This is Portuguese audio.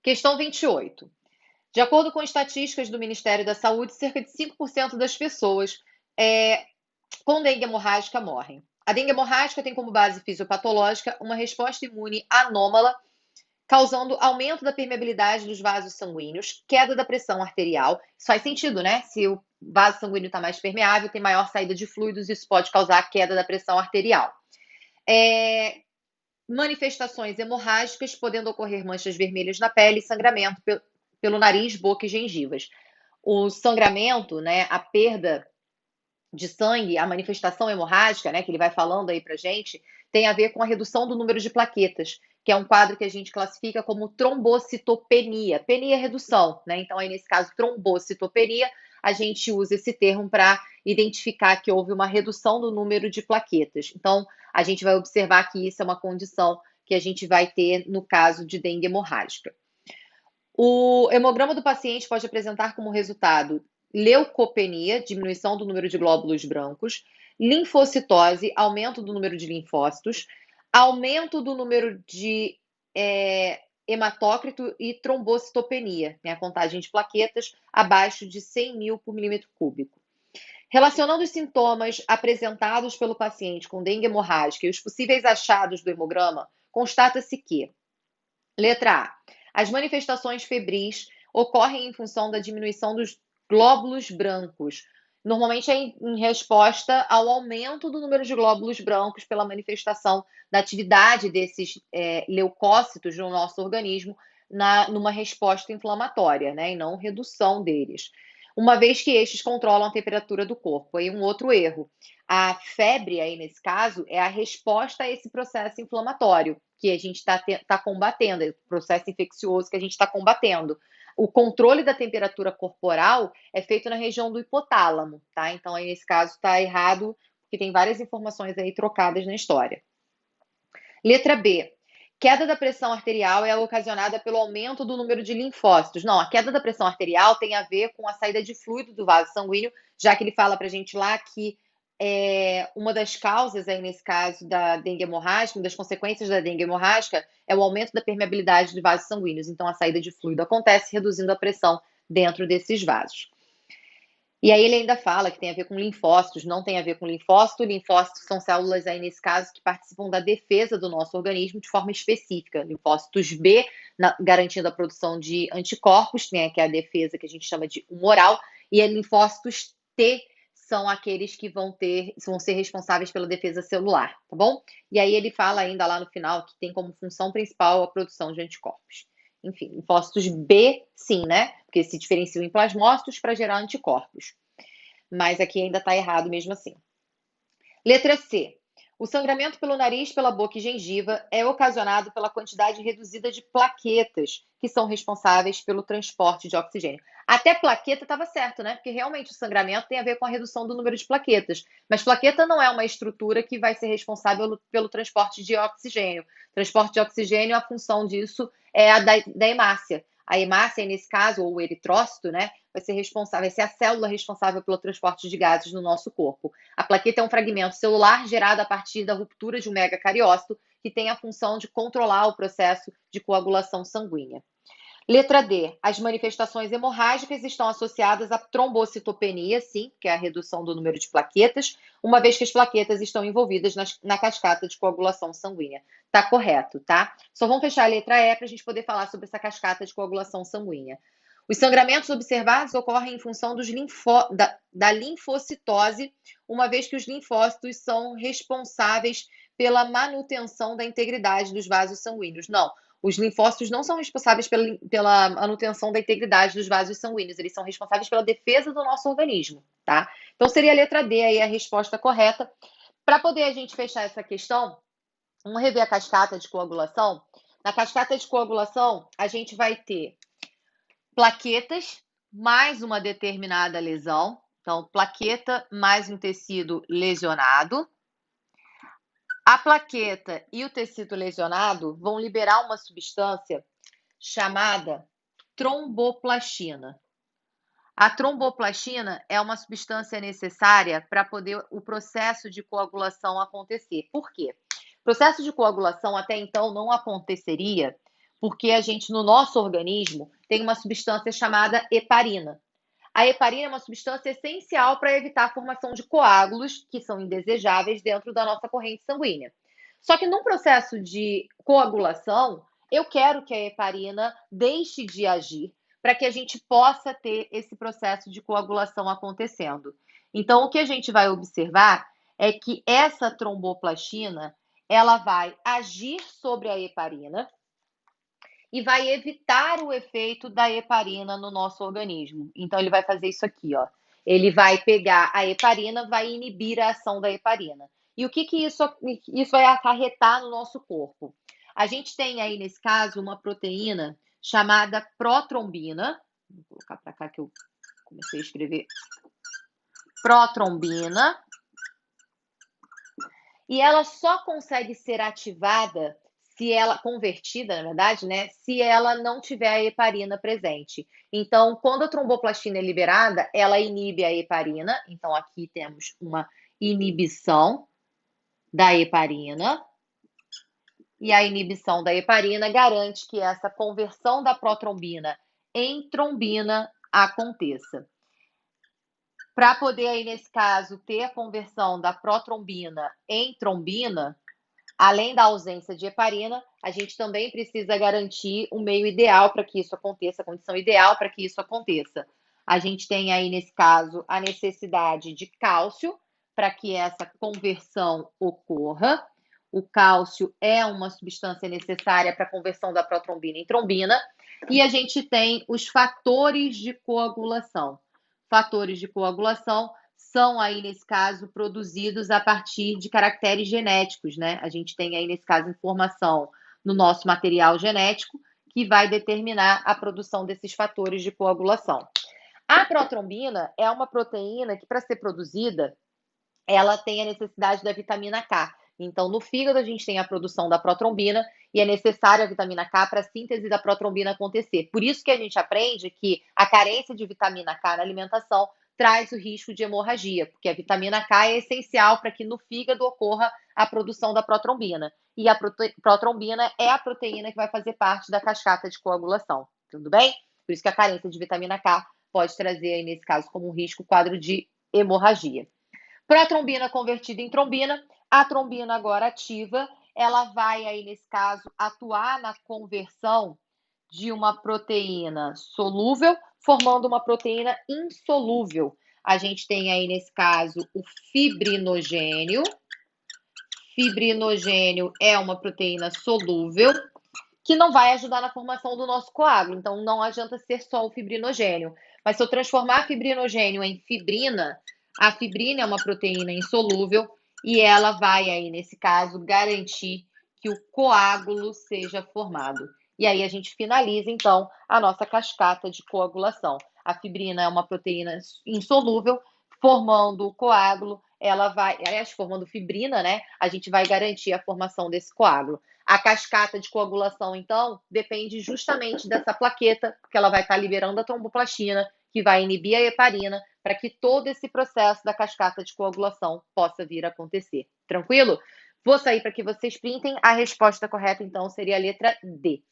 Questão 28. De acordo com estatísticas do Ministério da Saúde, cerca de 5% das pessoas com dengue hemorrágica morrem. A dengue hemorrágica tem como base fisiopatológica uma resposta imune anômala, causando aumento da permeabilidade dos vasos sanguíneos, queda da pressão arterial. Isso faz sentido, né? Se o vaso sanguíneo está mais permeável, tem maior saída de fluidos, isso pode causar queda da pressão arterial. Manifestações hemorrágicas, podendo ocorrer manchas vermelhas na pele e sangramento pelo nariz, boca e gengivas. O sangramento, né, a perda de sangue, a manifestação hemorrágica, né, que ele vai falando aí pra gente, tem a ver com a redução do número de plaquetas, que é um quadro que a gente classifica como trombocitopenia. Penia é redução, né? Então, aí nesse caso, trombocitopenia, a gente usa esse termo para identificar que houve uma redução do número de plaquetas. Então, a gente vai observar que isso é uma condição que a gente vai ter no caso de dengue hemorrágica. O hemograma do paciente pode apresentar como resultado leucopenia, diminuição do número de glóbulos brancos, linfocitose, aumento do número de linfócitos, aumento do número de hematócrito e trombocitopenia, né, a contagem de plaquetas abaixo de 100 mil por milímetro cúbico. Relacionando os sintomas apresentados pelo paciente com dengue hemorrágica e os possíveis achados do hemograma, constata-se que, letra A, as manifestações febris ocorrem em função da diminuição dos glóbulos brancos. Normalmente é em resposta ao aumento do número de glóbulos brancos pela manifestação da atividade desses leucócitos no nosso organismo numa resposta inflamatória, né, e não redução deles. Uma vez que estes controlam a temperatura do corpo. Aí um outro erro. A febre, aí nesse caso, é a resposta a esse processo inflamatório que a gente está combatendo, o processo infeccioso que a gente está combatendo. O controle da temperatura corporal é feito na região do hipotálamo, tá? Então, aí nesse caso está errado, porque tem várias informações aí trocadas na história. Letra B. Queda da pressão arterial é ocasionada pelo aumento do número de linfócitos. Não, a queda da pressão arterial tem a ver com a saída de fluido do vaso sanguíneo, já que ele fala pra gente lá que uma das causas aí nesse caso da dengue hemorrágica, uma das consequências da dengue hemorrágica é o aumento da permeabilidade de vasos sanguíneos. Então, a saída de fluido acontece reduzindo a pressão dentro desses vasos. E aí ele ainda fala que tem a ver com linfócitos, não tem a ver com linfócito. Linfócitos são células aí nesse caso que participam da defesa do nosso organismo de forma específica. Linfócitos B, garantindo a produção de anticorpos, né, que é a defesa que a gente chama de humoral, e linfócitos T são aqueles que vão ser responsáveis pela defesa celular, tá bom? E aí ele fala ainda lá no final que tem como função principal a produção de anticorpos. Enfim, linfócitos B, sim, né? Porque se diferenciam em plasmócitos para gerar anticorpos. Mas aqui ainda está errado mesmo assim. Letra C. O sangramento pelo nariz, pela boca e gengiva é ocasionado pela quantidade reduzida de plaquetas que são responsáveis pelo transporte de oxigênio. Até plaqueta estava certo, né? Porque realmente o sangramento tem a ver com a redução do número de plaquetas. Mas plaqueta não é uma estrutura que vai ser responsável pelo transporte de oxigênio. Transporte de oxigênio, a função disso é a da hemácia. A hemácia, nesse caso, ou o eritrócito, né, vai ser a célula responsável pelo transporte de gases no nosso corpo. A plaqueta é um fragmento celular gerado a partir da ruptura de um megacariócito que tem a função de controlar o processo de coagulação sanguínea. Letra D. As manifestações hemorrágicas estão associadas à trombocitopenia, sim, que é a redução do número de plaquetas, uma vez que as plaquetas estão envolvidas na cascata de coagulação sanguínea. Tá correto, tá? Só vamos fechar a letra E para a gente poder falar sobre essa cascata de coagulação sanguínea. Os sangramentos observados ocorrem em função da linfocitose, uma vez que os linfócitos são responsáveis pela manutenção da integridade dos vasos sanguíneos. Não, os linfócitos não são responsáveis pela manutenção da integridade dos vasos sanguíneos, eles são responsáveis pela defesa do nosso organismo, tá? Então seria a letra D aí a resposta correta. Para poder a gente fechar essa questão, vamos rever a cascata de coagulação. Na cascata de coagulação, a gente vai ter plaquetas mais uma determinada lesão. Então, plaqueta mais um tecido lesionado. A plaqueta e o tecido lesionado vão liberar uma substância chamada tromboplastina. A tromboplastina é uma substância necessária para poder o processo de coagulação acontecer. Por quê? O processo de coagulação até então não aconteceria porque a gente, no nosso organismo, tem uma substância chamada heparina. A heparina é uma substância essencial para evitar a formação de coágulos que são indesejáveis dentro da nossa corrente sanguínea. Só que num processo de coagulação, eu quero que a heparina deixe de agir para que a gente possa ter esse processo de coagulação acontecendo. Então, o que a gente vai observar é que essa tromboplastina, ela vai agir sobre a heparina e vai evitar o efeito da heparina no nosso organismo. Então, ele vai fazer isso aqui, ó. Ele vai pegar a heparina, vai inibir a ação da heparina. E o que isso vai acarretar no nosso corpo? A gente tem aí, nesse caso, uma proteína chamada protrombina. Vou colocar para cá que eu comecei a escrever. Protrombina. E ela só consegue ser ativada se ela convertida, na verdade, né, se ela não tiver a heparina presente. Então, quando a tromboplastina é liberada, ela inibe a heparina. Então, aqui temos uma inibição da heparina. E a inibição da heparina garante que essa conversão da protrombina em trombina aconteça. Para poder, aí, nesse caso, ter a conversão da protrombina em trombina, além da ausência de heparina, a gente também precisa garantir um meio ideal para que isso aconteça, a condição ideal para que isso aconteça. A gente tem aí, nesse caso, a necessidade de cálcio para que essa conversão ocorra. O cálcio é uma substância necessária para a conversão da protrombina em trombina. E a gente tem os fatores de coagulação. Fatores de coagulação são aí, nesse caso, produzidos a partir de caracteres genéticos, né? A gente tem aí, nesse caso, informação no nosso material genético que vai determinar a produção desses fatores de coagulação. A protrombina é uma proteína que, para ser produzida, ela tem a necessidade da vitamina K. Então, no fígado, a gente tem a produção da protrombina e é necessária a vitamina K para a síntese da protrombina acontecer. Por isso que a gente aprende que a carência de vitamina K na alimentação traz o risco de hemorragia, porque a vitamina K é essencial para que no fígado ocorra a produção da protrombina. E a protrombina é a proteína que vai fazer parte da cascata de coagulação. Tudo bem? Por isso que a carência de vitamina K pode trazer, aí, nesse caso, como um risco, quadro de hemorragia. Protrombina convertida em trombina, a trombina agora ativa, ela vai aí, nesse caso, atuar na conversão de uma proteína solúvel, formando uma proteína insolúvel. A gente tem aí, nesse caso, o fibrinogênio. Fibrinogênio é uma proteína solúvel que não vai ajudar na formação do nosso coágulo. Então, não adianta ser só o fibrinogênio. Mas se eu transformar fibrinogênio em fibrina, a fibrina é uma proteína insolúvel e ela vai aí, nesse caso, garantir que o coágulo seja formado. E aí a gente finaliza, então, a nossa cascata de coagulação. A fibrina é uma proteína insolúvel, formando o coágulo, ela vai, aliás, formando fibrina, né? A gente vai garantir a formação desse coágulo. A cascata de coagulação, então, depende justamente dessa plaqueta, porque ela vai estar liberando a tromboplastina, que vai inibir a heparina, para que todo esse processo da cascata de coagulação possa vir a acontecer. Tranquilo? Vou sair para que vocês printem. A resposta correta, então, seria a letra D.